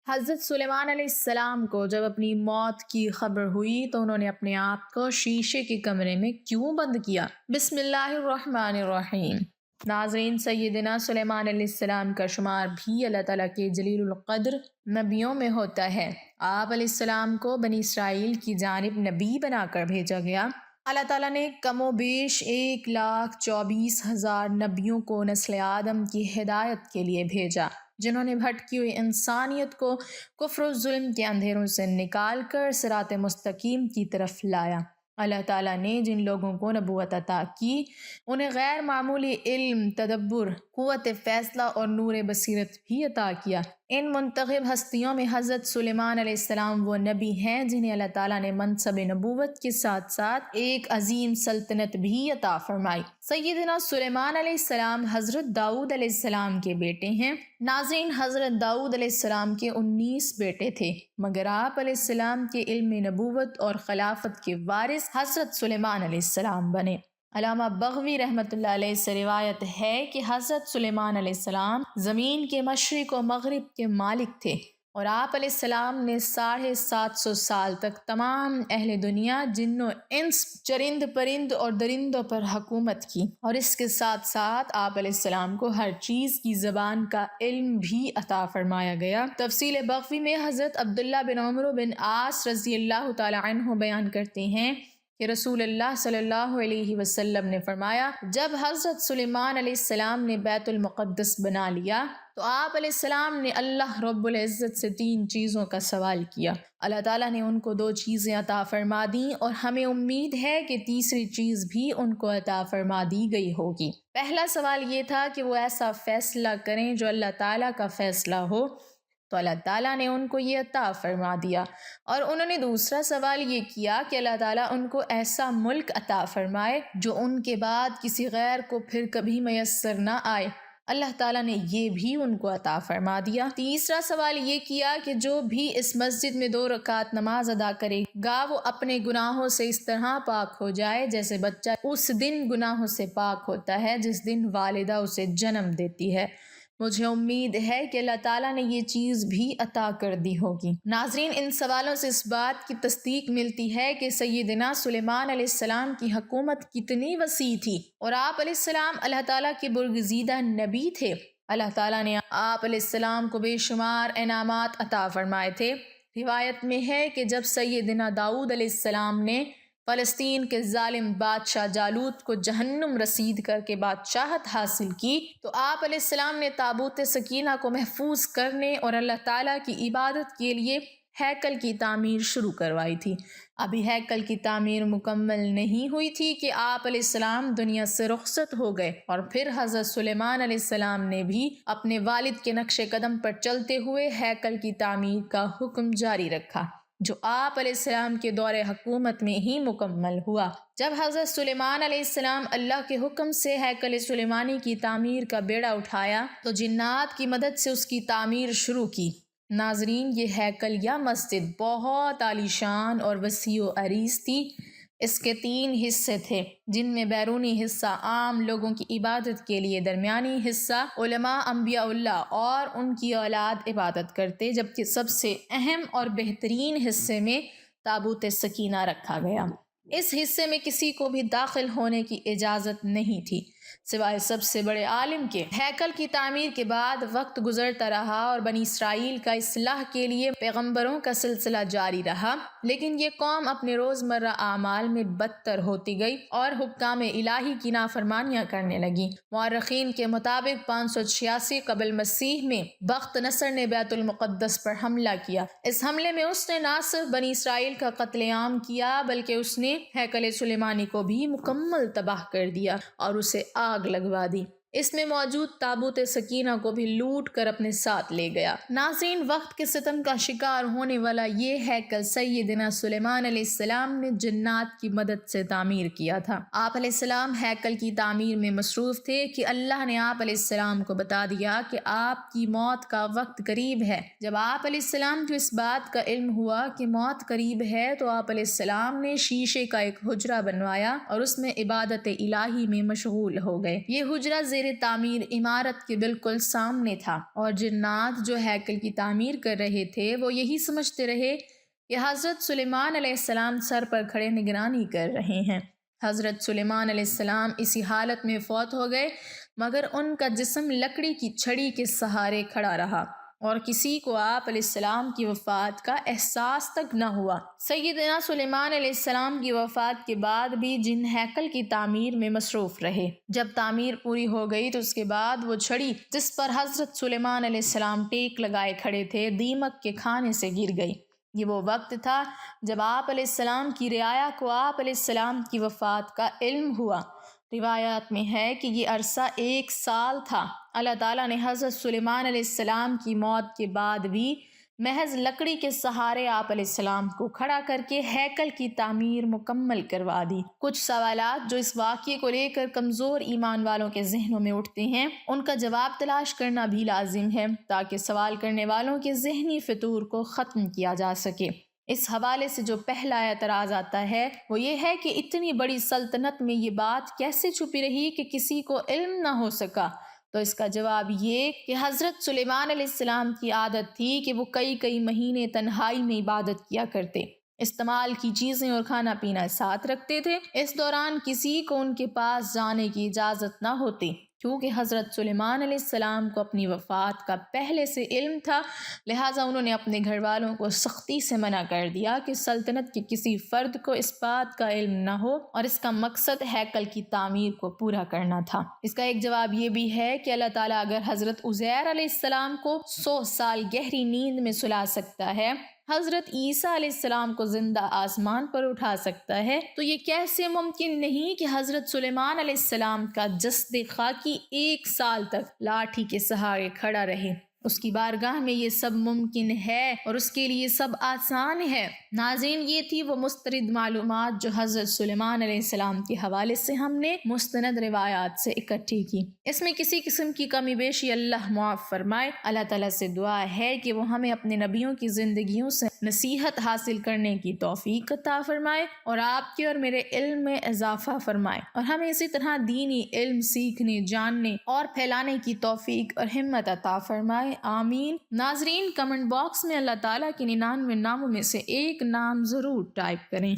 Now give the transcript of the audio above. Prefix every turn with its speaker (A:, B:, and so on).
A: حضرت سلیمان علیہ السلام کو جب اپنی موت کی خبر ہوئی تو انہوں نے اپنے آپ کو شیشے کے کمرے میں کیوں بند کیا؟ بسم اللہ الرحمن الرحیم۔ ناظرین، سیدنا سلیمان علیہ السلام کا شمار بھی اللہ تعالیٰ کے جلیل القدر نبیوں میں ہوتا ہے۔ آپ علیہ السلام کو بنی اسرائیل کی جانب نبی بنا کر بھیجا گیا۔ اللہ تعالیٰ نے کم و بیش 1,24,000 نبیوں کو نسل آدم کی ہدایت کے لیے بھیجا، جنہوں نے بھٹکی ہوئی انسانیت کو کفر و ظلم کے اندھیروں سے نکال کر صراط مستقیم کی طرف لایا۔ اللہ تعالیٰ نے جن لوگوں کو نبوت عطا کی انہیں غیر معمولی علم، تدبر، قوت فیصلہ اور نور بصیرت بھی عطا کیا۔ ان منتخب ہستیوں میں حضرت سلیمان علیہ السلام وہ نبی ہیں جنہیں اللہ تعالیٰ نے منصب نبوت کے ساتھ ساتھ ایک عظیم سلطنت بھی عطا فرمائی۔ سیدنا سلیمان علیہ السلام حضرت داؤد علیہ السلام کے بیٹے ہیں۔ ناظرین، حضرت داؤد علیہ السلام کے 19 بیٹے تھے، مگر آپ علیہ السلام کے علم نبوت اور خلافت کے وارث حضرت سلیمان علیہ السلام بنے۔ علامہ بغوی رحمۃ اللہ علیہ سے روایت ہے کہ حضرت سلیمان علیہ السلام زمین کے مشرق و مغرب کے مالک تھے، اور آپ علیہ السلام نے 750 سال تک تمام اہل دنیا، جن و انس، چرند پرند اور درندوں پر حکومت کی، اور اس کے ساتھ ساتھ آپ علیہ السلام کو ہر چیز کی زبان کا علم بھی عطا فرمایا گیا۔ تفصیل بغوی میں حضرت عبداللہ بن عمرو بن عاص رضی اللہ تعالی عنہ بیان کرتے ہیں کہ رسول اللہ صلی اللہ علیہ وسلم نے فرمایا، جب حضرت سلیمان علیہ السلام نے بیت المقدس بنا لیا تو آپ علیہ السلام نے اللہ رب العزت سے 3 چیزوں کا سوال کیا۔ اللہ تعالیٰ نے ان کو 2 چیزیں عطا فرما دیں، اور ہمیں امید ہے کہ تیسری چیز بھی ان کو عطا فرما دی گئی ہوگی۔ پہلا سوال یہ تھا کہ وہ ایسا فیصلہ کریں جو اللہ تعالیٰ کا فیصلہ ہو، تو اللہ تعالیٰ نے ان کو یہ عطا فرما دیا۔ اور انہوں نے دوسرا سوال یہ کیا کہ اللہ تعالیٰ ان کو ایسا ملک عطا فرمائے جو ان کے بعد کسی غیر کو پھر کبھی میسر نہ آئے۔ اللہ تعالیٰ نے یہ بھی ان کو عطا فرما دیا۔ تیسرا سوال یہ کیا کہ جو بھی اس مسجد میں 2 رکعت نماز ادا کرے گا وہ اپنے گناہوں سے اس طرح پاک ہو جائے جیسے بچہ اس دن گناہوں سے پاک ہوتا ہے جس دن والدہ اسے جنم دیتی ہے۔ مجھے امید ہے کہ اللہ تعالیٰ نے یہ چیز بھی عطا کر دی ہوگی۔ ناظرین، ان سوالوں سے اس بات کی تصدیق ملتی ہے کہ سیدنا سلیمان علیہ السلام کی حکومت کتنی وسیع تھی، اور آپ علیہ السلام اللہ تعالیٰ کے برگزیدہ نبی تھے۔ اللہ تعالیٰ نے آپ علیہ السلام کو بے شمار انعامات عطا فرمائے تھے۔ روایت میں ہے کہ جب سیدنا داؤد علیہ السلام نے فلسطین کے ظالم بادشاہ جالوت کو جہنم رسید کر کے بادشاہت حاصل کی تو آپ علیہ السلام نے تابوت سکینہ کو محفوظ کرنے اور اللہ تعالیٰ کی عبادت کے لیے ہیکل کی تعمیر شروع کروائی تھی۔ ابھی ہیکل کی تعمیر مکمل نہیں ہوئی تھی کہ آپ علیہ السلام دنیا سے رخصت ہو گئے، اور پھر حضرت سلیمان علیہ السلام نے بھی اپنے والد کے نقش قدم پر چلتے ہوئے ہیکل کی تعمیر کا حکم جاری رکھا، جو آپ علیہ السلام کے دور حکومت میں ہی مکمل ہوا۔ جب حضرت سلیمان علیہ السلام اللہ کے حکم سے ہیکل سلیمانی کی تعمیر کا بیڑا اٹھایا تو جنات کی مدد سے اس کی تعمیر شروع کی۔ ناظرین، یہ ہیکل یا مسجد بہت عالی شان اور وسیع و عریض تھی۔ اس کے 3 حصے تھے، جن میں بیرونی حصہ عام لوگوں کی عبادت کے لیے، درمیانی حصہ علماء انبیاء اللہ اور ان کی اولاد عبادت کرتے، جبکہ سب سے اہم اور بہترین حصے میں تابوت سکینہ رکھا گیا۔ اس حصے میں کسی کو بھی داخل ہونے کی اجازت نہیں تھی سوائے سب سے بڑے عالم کے۔ ہیکل کی تعمیر کے بعد وقت گزرتا رہا اور بنی اسرائیل کا اصلاح کے لیے پیغمبروں کا سلسلہ جاری رہا، لیکن یہ قوم اپنے روزمرہ اعمال میں بدتر ہوتی گئی اور حکام الہی کی نافرمانیاں کرنے لگی۔ مورخین کے مطابق 586 قبل مسیح میں بخت نصر نے بیت المقدس پر حملہ کیا۔ اس حملے میں اس نے نہ صرف بنی اسرائیل کا قتل عام کیا بلکہ اس نے ہیکل سلیمانی کو بھی مکمل تباہ کر دیا اور اسے آگ لگوا دی۔ اس میں موجود تابوت سکینہ کو بھی لوٹ کر اپنے ساتھ لے گیا۔ ناظرین، وقت کے ستم کا شکار ہونے والا یہ ہیکل سیدنا سلیمان علیہ السلام نے جنات کی مدد سے تعمیر کیا تھا۔ آپ علیہ السلام ہیکل کی تعمیر میں مصروف تھے کہ اللہ نے آپ علیہ السلام کو بتا دیا کہ آپ کی موت کا وقت قریب ہے۔ جب آپ علیہ السلام کو اس بات کا علم ہوا کہ موت قریب ہے تو آپ علیہ السلام نے شیشے کا ایک حجرہ بنوایا اور اس میں عبادت الہی میں مشغول ہو گئے۔ یہ حجرہ زیر تعمیر عمارت کے بالکل سامنے تھا، اور جنات جو ہیکل کی تعمیر کر رہے تھے وہ یہی سمجھتے رہے کہ حضرت سلیمان علیہ السلام سر پر کھڑے نگرانی کر رہے ہیں۔ حضرت سلیمان علیہ السلام اسی حالت میں فوت ہو گئے، مگر ان کا جسم لکڑی کی چھڑی کے سہارے کھڑا رہا اور کسی کو آپ علیہ السلام کی وفات کا احساس تک نہ ہوا۔ سیدنا سلیمان علیہ السلام کی وفات کے بعد بھی جن ہیکل کی تعمیر میں مصروف رہے۔ جب تعمیر پوری ہو گئی تو اس کے بعد وہ چھڑی جس پر حضرت سلیمان علیہ السلام ٹیک لگائے کھڑے تھے دیمک کے کھانے سے گر گئی۔ یہ وہ وقت تھا جب آپ علیہ السلام کی رعایا کو آپ علیہ السلام کی وفات کا علم ہوا۔ روایات میں ہے کہ یہ عرصہ 1 سال تھا۔ اللہ تعالیٰ نے حضرت سلیمان علیہ السلام کی موت کے بعد بھی محض لکڑی کے سہارے آپ علیہ السلام کو کھڑا کر کے ہیکل کی تعمیر مکمل کروا دی۔ کچھ سوالات جو اس واقعے کو لے کر کمزور ایمان والوں کے ذہنوں میں اٹھتے ہیں، ان کا جواب تلاش کرنا بھی لازم ہے تاکہ سوال کرنے والوں کے ذہنی فطور کو ختم کیا جا سکے۔ اس حوالے سے جو پہلا اعتراض آتا ہے وہ یہ ہے کہ اتنی بڑی سلطنت میں یہ بات کیسے چھپی رہی کہ کسی کو علم نہ ہو سکا؟ تو اس کا جواب یہ کہ حضرت سلیمان علیہ السلام کی عادت تھی کہ وہ کئی مہینے تنہائی میں عبادت کیا کرتے، استعمال کی چیزیں اور کھانا پینا ساتھ رکھتے تھے۔ اس دوران کسی کو ان کے پاس جانے کی اجازت نہ ہوتی، کیونکہ حضرت سلیمان علیہ السلام کو اپنی وفات کا پہلے سے علم تھا، لہٰذا انہوں نے اپنے گھر والوں کو سختی سے منع کر دیا کہ سلطنت کے کسی فرد کو اس بات کا علم نہ ہو، اور اس کا مقصد ہیکل کی تعمیر کو پورا کرنا تھا۔ اس کا ایک جواب یہ بھی ہے کہ اللہ تعالیٰ اگر حضرت عزیر علیہ السلام کو 100 سال گہری نیند میں سلا سکتا ہے، حضرت عیسیٰ علیہ السلام کو زندہ آسمان پر اٹھا سکتا ہے، تو یہ کیسے ممکن نہیں کہ حضرت سلیمان علیہ السلام کا جسد خاکی 1 سال تک لاٹھی کے سہارے کھڑا رہے؟ اس کی بارگاہ میں یہ سب ممکن ہے اور اس کے لیے سب آسان ہے۔ ناظرین، یہ تھی وہ مسترد معلومات جو حضرت سلیمان علیہ السلام کے حوالے سے ہم نے مستند روایات سے اکٹھی کی۔ اس میں کسی قسم کی کمی بیشی اللہ معاف فرمائے۔ اللہ تعالیٰ سے دعا ہے کہ وہ ہمیں اپنے نبیوں کی زندگیوں سے نصیحت حاصل کرنے کی توفیق عطا فرمائے اور آپ کے اور میرے علم میں اضافہ فرمائے، اور ہمیں اسی طرح دینی علم سیکھنے، جاننے اور پھیلانے کی توفیق اور ہمت عطا فرمائے، آمین۔ ناظرین، کمنٹ باکس میں اللہ تعالیٰ کے 99 ناموں میں سے ایک نام ضرور ٹائپ کریں۔